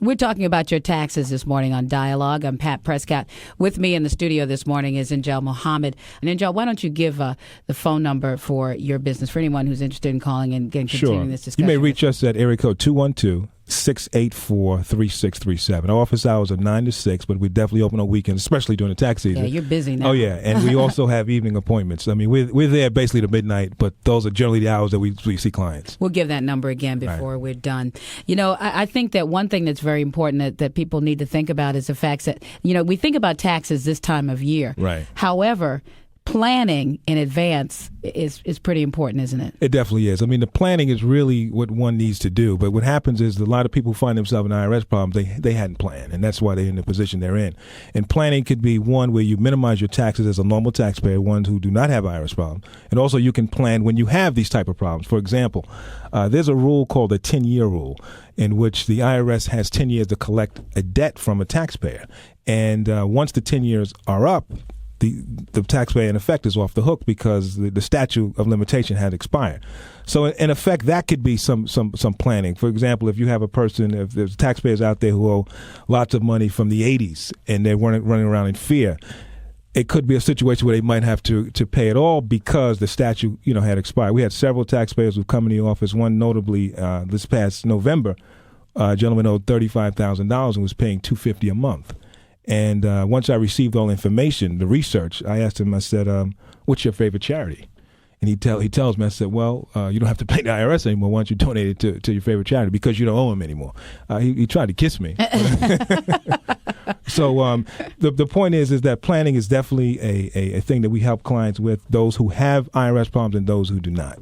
We're talking about your taxes this morning on Dialogue. I'm Pratt Prescott. With me in the studio this morning is Injil Muhammad. And Injil, why don't you give the phone number for your business for anyone who's interested in calling and continuing this discussion? You may reach us at area code 212-684-3637. Our office hours are 9 to 6, but we definitely open on weekends, especially during the tax season. Yeah, you're busy now. Oh, yeah. And we also have evening appointments. I mean, we're there basically to midnight, but those are generally the hours that we see clients. We'll give that number again before we're done. You know, I think that one thing that's very important that people need to think about is the fact that, you know, we think about taxes this time of year. Right. However, planning in advance is pretty important, isn't it? It definitely is. I mean, the planning is really what one needs to do. But what happens is a lot of people find themselves in IRS problems. They hadn't planned, and that's why they're in the position they're in. And planning could be one where you minimize your taxes as a normal taxpayer, ones who do not have IRS problems. And also you can plan when you have these type of problems. For example, there's a rule called the 10-year rule in which the IRS has 10 years to collect a debt from a taxpayer. And once the 10 years are up, the taxpayer, in effect, is off the hook because the statute of limitation had expired. So, in effect, that could be some planning. For example, if you have a person, if there's taxpayers out there who owe lots of money from the 80s and they're running around in fear, it could be a situation where they might have to pay it all because the statute, had expired. We had several taxpayers who come in the office. One notably, this past November, a gentleman owed $35,000 and was paying $250 a month. And once I received all information, the research, I asked him, I said, what's your favorite charity? And he tells me, I said, well, you don't have to pay the IRS anymore. Why don't you donate it to your favorite charity? Because you don't owe him anymore. He tried to kiss me. So the point is that planning is definitely a thing that we help clients with, those who have IRS problems and those who do not.